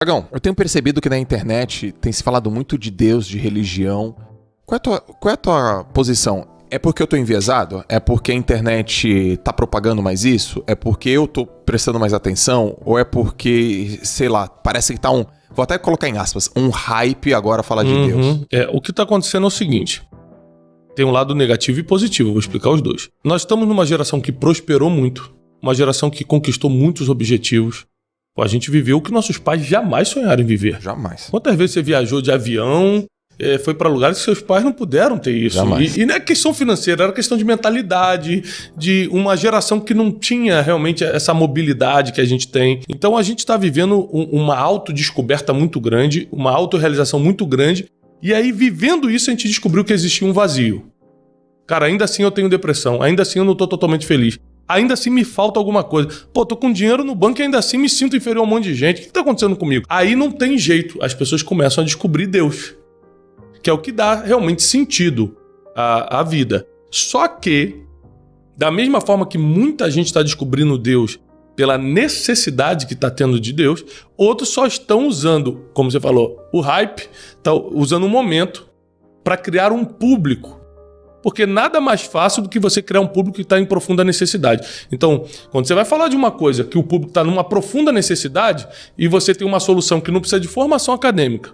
Tiagão, eu tenho percebido que na internet tem se falado muito de Deus, de religião. Qual é a tua posição? É porque eu tô enviesado? É porque a internet tá propagando mais isso? É porque eu tô prestando mais atenção? Ou é porque, sei lá, parece que tá um... Vou até colocar em aspas, um hype agora falar de Deus. O que tá acontecendo é o seguinte. Tem um lado negativo e positivo, vou explicar os dois. Nós estamos numa geração que prosperou muito, uma geração que conquistou muitos objetivos. A gente viveu o que nossos pais jamais sonharam em viver. Jamais. Quantas vezes você viajou de avião, foi para lugares que seus pais não puderam ter isso? E não é questão financeira, era questão de mentalidade, de uma geração que não tinha realmente essa mobilidade que a gente tem. Então a gente está vivendo uma autodescoberta muito grande, uma autorrealização muito grande. E aí, vivendo isso, a gente descobriu que existia um vazio. Cara, ainda assim eu tenho depressão, ainda assim eu não tô totalmente feliz. Ainda assim me falta alguma coisa. Pô, tô com dinheiro no banco e ainda assim me sinto inferior a um monte de gente. O que tá acontecendo comigo? Aí não tem jeito. As pessoas começam a descobrir Deus. Que é o que dá realmente sentido à vida. Só que, da mesma forma que muita gente está descobrindo Deus pela necessidade que está tendo de Deus, outros só estão usando, como você falou, o hype, tá usando um momento para criar um público. Porque nada mais fácil do que você criar um público que está em profunda necessidade. Então, quando você vai falar de uma coisa que o público está numa profunda necessidade e você tem uma solução que não precisa de formação acadêmica,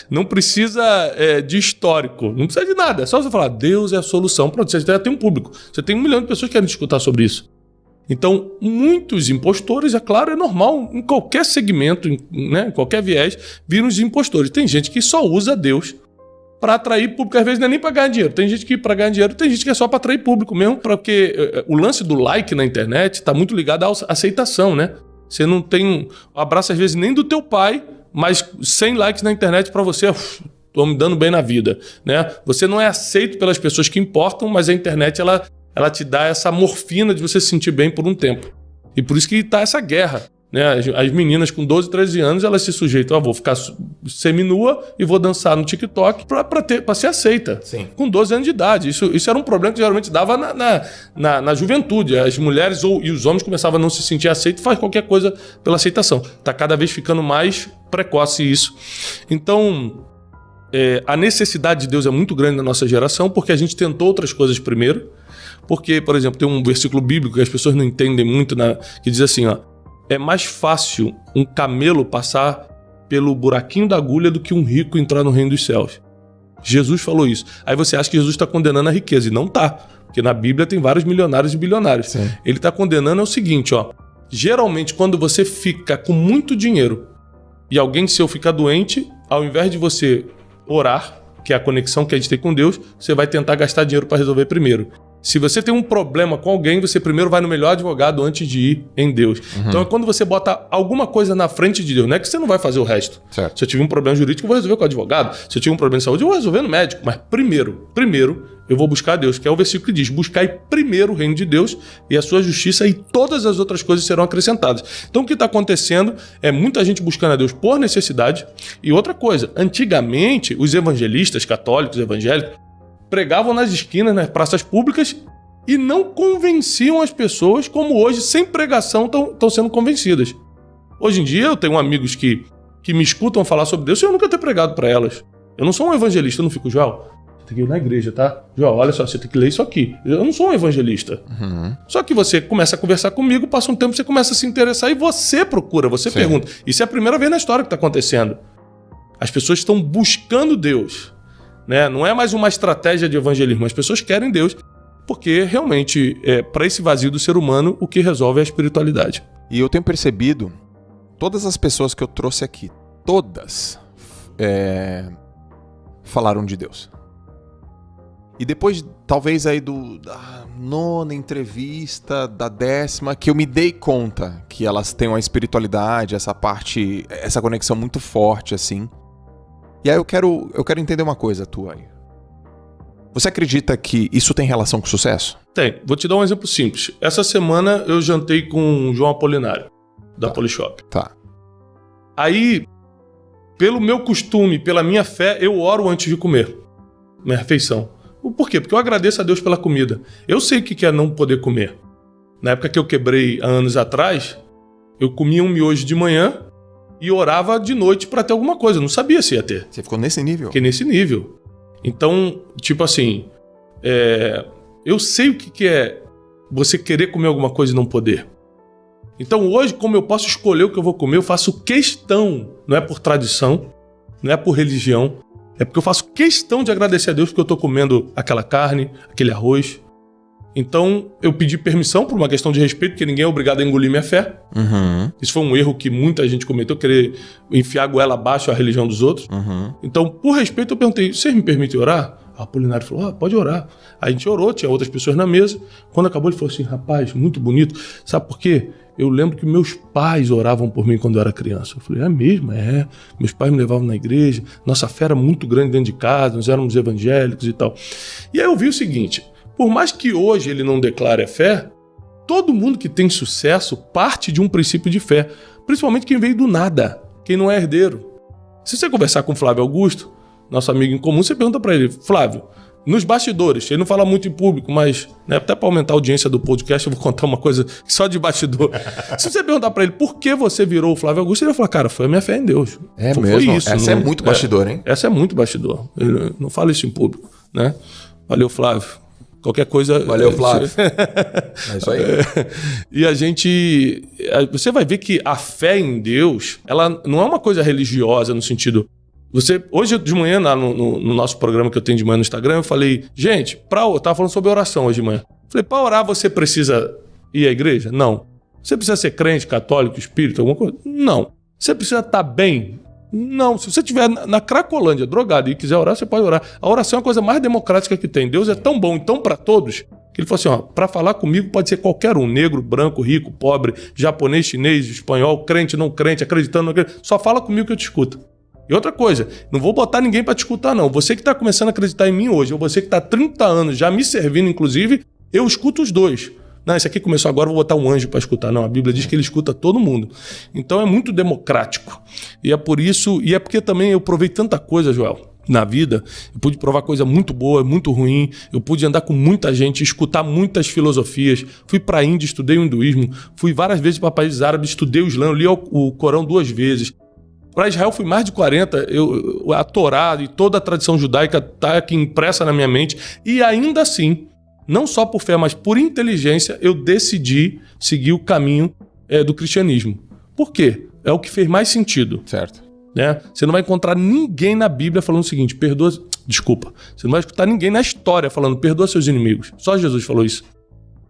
não precisa de histórico, não precisa de nada. É só você falar, Deus é a solução. Pronto, você já tem um público. Você tem 1 milhão de pessoas que querem escutar sobre isso. Então, muitos impostores, é claro, é normal, em qualquer segmento, né, em qualquer viés, viram os impostores. Tem gente que só usa Deus para atrair público, às vezes não é nem para ganhar dinheiro. Tem gente que para ganhar dinheiro, tem gente que é só para atrair público mesmo, porque o lance do like na internet está muito ligado à aceitação, né? Você não tem um abraço, às vezes, nem do teu pai, mas 100 likes na internet para você, tô me dando bem na vida, né? Você não é aceito pelas pessoas que importam, mas a internet, ela te dá essa morfina de você se sentir bem por um tempo. E por isso que tá essa guerra. Né? As meninas com 12, 13 anos, elas se sujeitam, vou ficar seminua e vou dançar no TikTok pra ser aceita. Sim. Com 12 anos de idade. Isso era um problema que geralmente dava na juventude. As mulheres e os homens começavam a não se sentir aceitos e faz qualquer coisa pela aceitação. Tá cada vez ficando mais precoce isso. Então, a necessidade de Deus é muito grande na nossa geração porque a gente tentou outras coisas primeiro. Porque, por exemplo, tem um versículo bíblico que as pessoas não entendem muito, que diz assim, ó, é mais fácil um camelo passar pelo buraquinho da agulha do que um rico entrar no reino dos céus. Jesus falou isso. Aí você acha que Jesus está condenando a riqueza. E não está. Porque na Bíblia tem vários milionários e bilionários. Sim. Ele está condenando o seguinte, ó. Geralmente, quando você fica com muito dinheiro e alguém seu fica doente, ao invés de você orar, que é a conexão que a gente tem com Deus, você vai tentar gastar dinheiro para resolver primeiro. Se você tem um problema com alguém, você primeiro vai no melhor advogado antes de ir em Deus. Então é quando você bota alguma coisa na frente de Deus, não é que você não vai fazer o resto. Certo. Se eu tive um problema jurídico, eu vou resolver com o advogado. Se eu tive um problema de saúde, eu vou resolver no médico. Mas primeiro, eu vou buscar Deus, que é o versículo que diz, buscai primeiro o reino de Deus e a sua justiça e todas as outras coisas serão acrescentadas. Então o que está acontecendo é muita gente buscando a Deus por necessidade. E outra coisa, antigamente os evangelistas católicos, evangélicos, pregavam nas esquinas, nas praças públicas e não convenciam as pessoas como hoje, sem pregação, estão sendo convencidas. Hoje em dia eu tenho amigos que me escutam falar sobre Deus sem eu nunca ter pregado para elas. Eu não sou um evangelista, eu não fico, João, você tem que ir na igreja, tá? João, olha só, você tem que ler isso aqui. Eu não sou um evangelista. Só que você começa a conversar comigo, passa um tempo, você começa a se interessar e você procura, você pergunta. Isso é a primeira vez na história que está acontecendo. As pessoas estão buscando Deus. Né? Não é mais uma estratégia de evangelismo. As pessoas querem Deus porque realmente, para esse vazio do ser humano, o que resolve é a espiritualidade. E eu tenho percebido, todas as pessoas que eu trouxe aqui, todas falaram de Deus. E depois, talvez aí da 9ª entrevista, da 10ª, que eu me dei conta que elas têm uma espiritualidade, essa parte, essa conexão muito forte, assim. E aí eu quero entender uma coisa tua aí. Você acredita que isso tem relação com sucesso? Tem. Vou te dar um exemplo simples. Essa semana eu jantei com o João Apolinário, da Polishop. Tá. Aí, pelo meu costume, pela minha fé, eu oro antes de comer minha refeição. Por quê? Porque eu agradeço a Deus pela comida. Eu sei o que é não poder comer. Na época que eu quebrei há anos atrás, eu comia um miojo de manhã e orava de noite para ter alguma coisa. Eu não sabia se ia ter. Você ficou nesse nível? Fiquei nesse nível. Então, tipo assim, eu sei o que é você querer comer alguma coisa e não poder. Então hoje, como eu posso escolher o que eu vou comer, eu faço questão, não é por tradição, não é por religião, é porque eu faço questão de agradecer a Deus porque eu estou comendo aquela carne, aquele arroz. Então eu pedi permissão por uma questão de respeito, porque ninguém é obrigado a engolir minha fé. Uhum. Isso foi um erro que muita gente cometeu, querer enfiar a goela abaixo a religião dos outros. Uhum. Então, por respeito, eu perguntei, vocês me permitem orar? O Apolinário falou, pode orar. Aí a gente orou, tinha outras pessoas na mesa. Quando acabou, ele falou assim, rapaz, muito bonito. Sabe por quê? Eu lembro que meus pais oravam por mim quando eu era criança. Eu falei, é mesmo? É. Meus pais me levavam na igreja. Nossa fé era muito grande dentro de casa, nós éramos evangélicos e tal. E aí eu vi o seguinte, por mais que hoje ele não declare a fé, todo mundo que tem sucesso parte de um princípio de fé. Principalmente quem veio do nada, quem não é herdeiro. Se você conversar com o Flávio Augusto, nosso amigo em comum, você pergunta para ele, Flávio, nos bastidores, ele não fala muito em público, mas até para aumentar a audiência do podcast, eu vou contar uma coisa só de bastidor. Se você perguntar para ele por que você virou o Flávio Augusto, ele vai falar, cara, foi a minha fé em Deus. Foi mesmo? Isso, essa não, é muito bastidor, hein? Essa é muito bastidor. Ele não fala isso em público, né? Valeu, Flávio. Qualquer coisa... Valeu, Flávio. É isso aí. E a gente... Você vai ver que a fé em Deus, ela não é uma coisa religiosa no sentido... Hoje de manhã, no nosso programa que eu tenho de manhã no Instagram, eu falei, gente, eu tava falando sobre oração hoje de manhã. Falei, para orar você precisa ir à igreja? Não. Você precisa ser crente, católico, espírita, alguma coisa? Não. Você precisa estar bem? Não. Se você estiver na Cracolândia, drogado, e quiser orar, você pode orar. A oração é a coisa mais democrática que tem. Deus é tão bom e tão para todos, que ele falou assim, para falar comigo pode ser qualquer um, negro, branco, rico, pobre, japonês, chinês, espanhol, crente, não crente, acreditando, não acreditando. Só fala comigo que eu te escuto. E outra coisa, não vou botar ninguém para te escutar, não. Você que está começando a acreditar em mim hoje, ou você que está há 30 anos já me servindo, inclusive, eu escuto os dois. Não, esse aqui começou agora, vou botar um anjo para escutar. Não, a Bíblia diz que ele escuta todo mundo. Então é muito democrático. E é por isso, e é porque também eu provei tanta coisa, Joel, na vida. Eu pude provar coisa muito boa, muito ruim. Eu pude andar com muita gente, escutar muitas filosofias. Fui para a Índia, estudei o hinduísmo. Fui várias vezes para países árabes, estudei o Islã, li o Corão 2 vezes. Para Israel fui mais de 40, a Torá e toda a tradição judaica está aqui impressa na minha mente. E ainda assim, não só por fé, mas por inteligência, eu decidi seguir o caminho do cristianismo. Por quê? É o que fez mais sentido. Certo. Né? Você não vai encontrar ninguém na Bíblia falando o seguinte, você não vai escutar ninguém na história falando, perdoa seus inimigos. Só Jesus falou isso.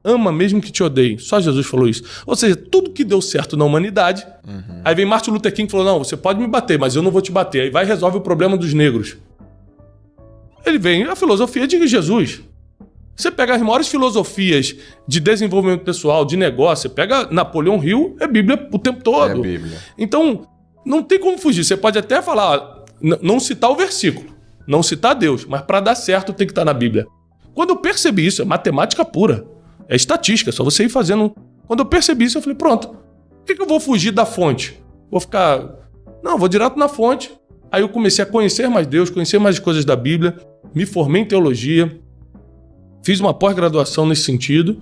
Ama mesmo que te odeie. Só Jesus falou isso. Ou seja, tudo que deu certo na humanidade. Uhum. Aí vem Martin Luther King e falou, não, você pode me bater, mas eu não vou te bater. Aí vai e resolve o problema dos negros. Ele vem a filosofia de Jesus. Você pega as maiores filosofias de desenvolvimento pessoal, de negócio, você pega Napoleão Hill, é Bíblia o tempo todo. É Bíblia. Então, não tem como fugir. Você pode até falar, não citar o versículo, não citar Deus, mas para dar certo tem que estar na Bíblia. Quando eu percebi isso, é matemática pura. É estatística, só você ir fazendo... Quando eu percebi isso, eu falei, pronto, por que eu vou fugir da fonte? Vou ficar... Não, vou direto na fonte. Aí eu comecei a conhecer mais Deus, conhecer mais coisas da Bíblia, me formei em teologia, fiz uma pós-graduação nesse sentido,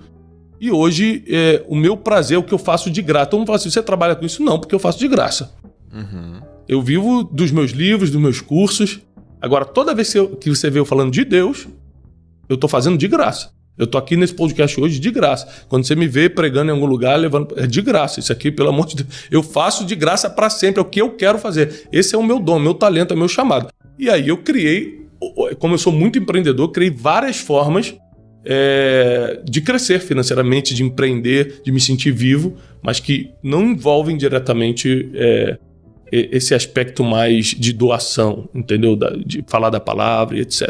e hoje o meu prazer é o que eu faço de graça. Todo mundo fala assim, você trabalha com isso? Não, porque eu faço de graça. Uhum. Eu vivo dos meus livros, dos meus cursos. Agora, toda vez que você vê eu falando de Deus, eu estou fazendo de graça. Eu tô aqui nesse podcast hoje de graça. Quando você me vê pregando em algum lugar, levando... É de graça. Isso aqui, pelo amor de Deus. Eu faço de graça para sempre. É o que eu quero fazer. Esse é o meu dom, meu talento, é o meu chamado. E aí eu criei, como eu sou muito empreendedor, criei várias formas de crescer financeiramente, de empreender, de me sentir vivo, mas que não envolvem diretamente esse aspecto mais de doação, entendeu? De falar da palavra e etc.